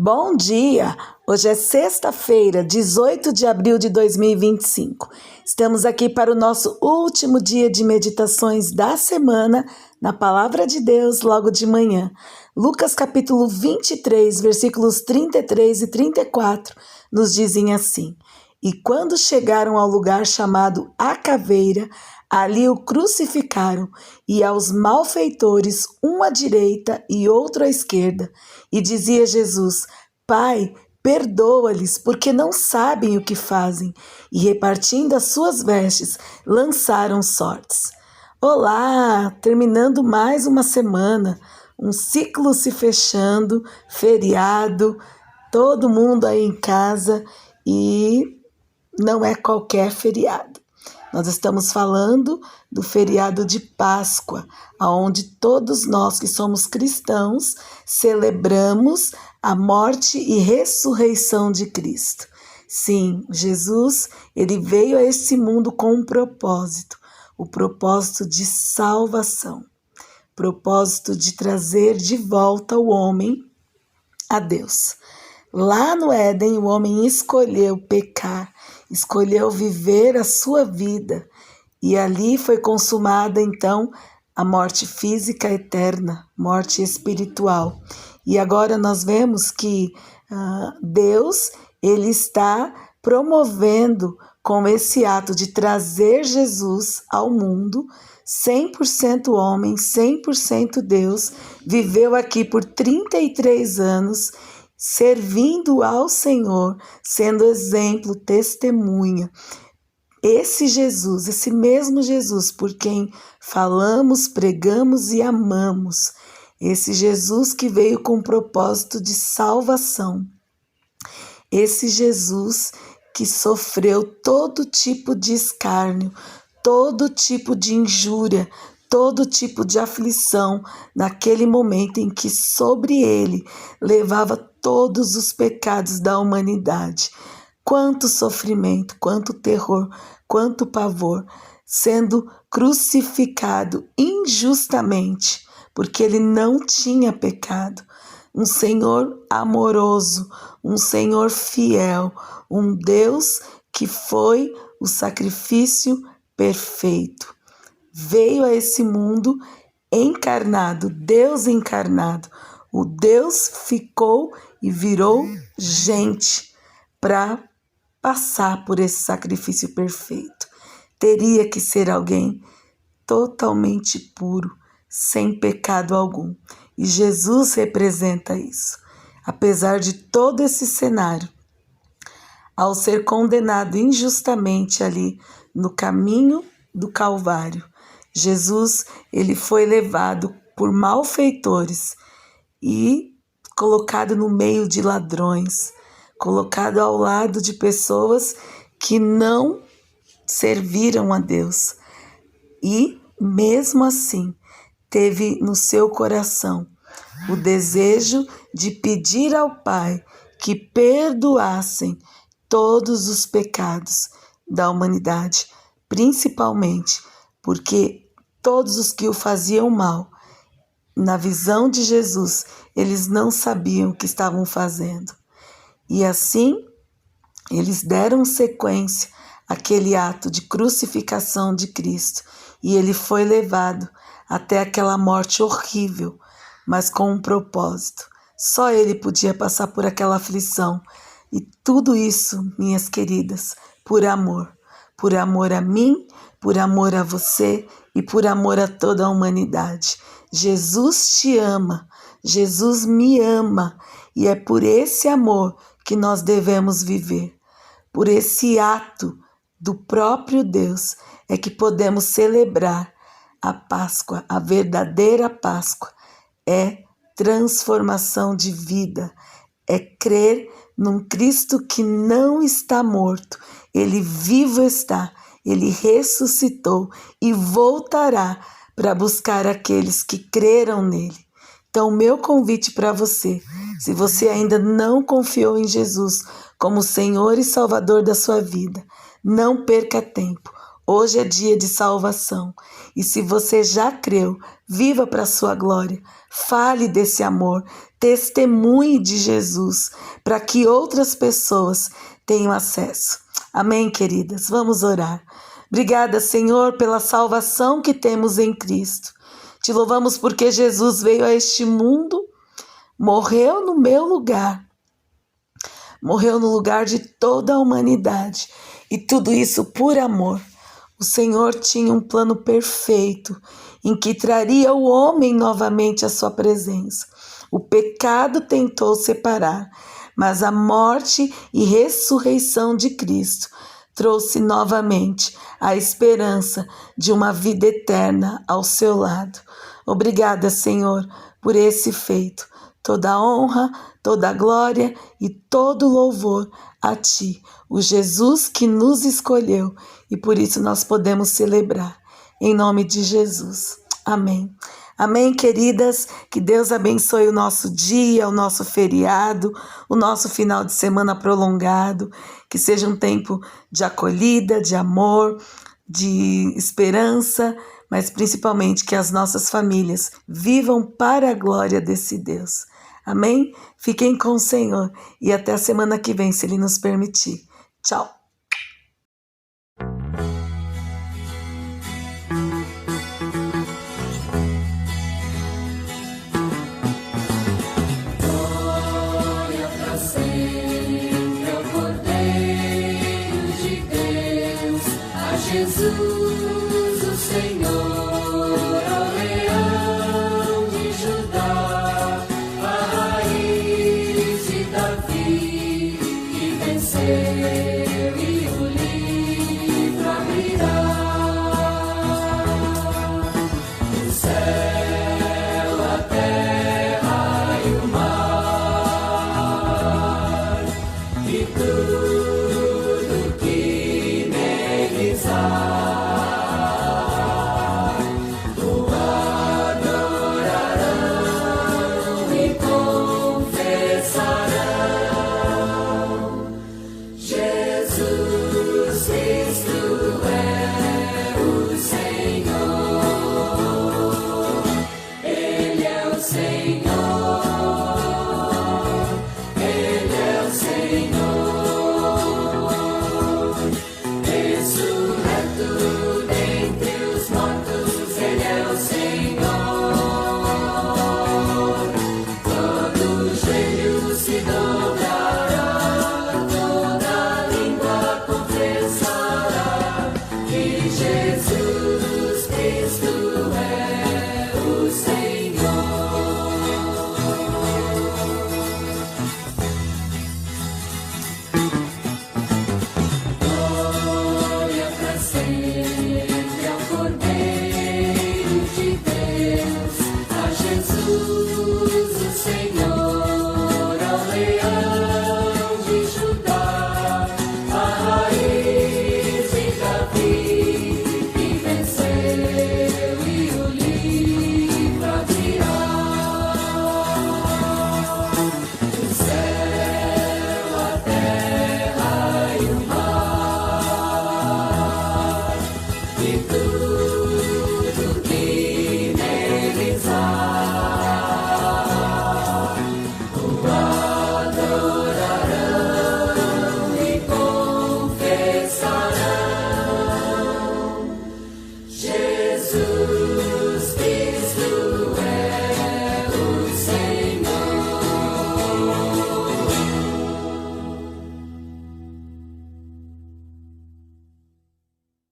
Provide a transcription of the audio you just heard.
Bom dia! Hoje é sexta-feira, 18 de abril de 2025. Estamos aqui para o nosso último dia de meditações da semana na Palavra de Deus, logo de manhã. Lucas capítulo 23, versículos 33 e 34, nos dizem assim: E quando chegaram ao lugar chamado A Caveira, ali o crucificaram, e aos malfeitores, um à direita e outro à esquerda. E dizia Jesus: Pai, perdoa-lhes, porque não sabem o que fazem. E repartindo as suas vestes, lançaram sortes. Olá, terminando mais uma semana, um ciclo se fechando, feriado, todo mundo aí em casa, e não é qualquer feriado. Nós estamos falando do feriado de Páscoa, onde todos nós que somos cristãos celebramos a morte e ressurreição de Cristo. Sim, Jesus, ele veio a esse mundo com um propósito, o propósito de salvação, propósito de trazer de volta o homem a Deus. Lá no Éden, o homem escolheu pecar, escolheu viver a sua vida, e ali foi consumada então a morte física eterna, morte espiritual. E agora nós vemos que Deus, ele está promovendo com esse ato de trazer Jesus ao mundo, 100% homem, 100% Deus, viveu aqui por 33 anos, servindo ao Senhor, sendo exemplo, testemunha. Esse Jesus, esse mesmo Jesus por quem falamos, pregamos e amamos, esse Jesus que veio com o propósito de salvação, esse Jesus que sofreu todo tipo de escárnio, todo tipo de injúria, todo tipo de aflição, naquele momento em que sobre ele levava todos os pecados da humanidade. Quanto sofrimento, quanto terror, quanto pavor, sendo crucificado injustamente, porque ele não tinha pecado. Um Senhor amoroso, um Senhor fiel, um Deus que foi o sacrifício perfeito. Veio a esse mundo encarnado, Deus encarnado. O Deus ficou e virou gente para passar por esse sacrifício perfeito. Teria que ser alguém totalmente puro, sem pecado algum. E Jesus representa isso. Apesar de todo esse cenário, ao ser condenado injustamente ali no caminho do Calvário, Jesus, ele foi levado por malfeitores e colocado no meio de ladrões, colocado ao lado de pessoas que não serviram a Deus. E, mesmo assim, teve no seu coração o desejo de pedir ao Pai que perdoassem todos os pecados da humanidade, principalmente porque todos os que o faziam mal, na visão de Jesus, eles não sabiam o que estavam fazendo. E assim, eles deram sequência àquele ato de crucificação de Cristo. E ele foi levado até aquela morte horrível, mas com um propósito. Só ele podia passar por aquela aflição. E tudo isso, minhas queridas, por amor. Por amor a mim, por amor a você e por amor a toda a humanidade. Jesus te ama, Jesus me ama, e é por esse amor que nós devemos viver. Por esse ato do próprio Deus é que podemos celebrar a Páscoa, a verdadeira Páscoa. É transformação de vida, é crer num Cristo que não está morto, ele vivo está, ele ressuscitou e voltará para buscar aqueles que creram nele. Então, o meu convite para você, se você ainda não confiou em Jesus como Senhor e Salvador da sua vida, não perca tempo. Hoje é dia de salvação. E se você já creu, viva para a sua glória. Fale desse amor. testemunhe de Jesus, para que outras pessoas tenham acesso. Amém, queridas? Vamos orar. Obrigada, Senhor, pela salvação que temos em Cristo. Te louvamos porque Jesus veio a este mundo, morreu no meu lugar, morreu no lugar de toda a humanidade, e tudo isso por amor. O Senhor tinha um plano perfeito em que traria o homem novamente à sua presença. O pecado tentou separar, mas a morte e ressurreição de Cristo trouxe novamente a esperança de uma vida eterna ao seu lado. Obrigada, Senhor, por esse feito. Toda a honra, toda a glória e todo o louvor a Ti, o Jesus que nos escolheu, e por isso nós podemos celebrar. Em nome de Jesus. Amém. Amém, queridas? Que Deus abençoe o nosso dia, o nosso feriado, o nosso final de semana prolongado. Que seja um tempo de acolhida, de amor, de esperança, mas principalmente que as nossas famílias vivam para a glória desse Deus. Amém? Fiquem com o Senhor e até a semana que vem, se Ele nos permitir. Tchau! Jesus.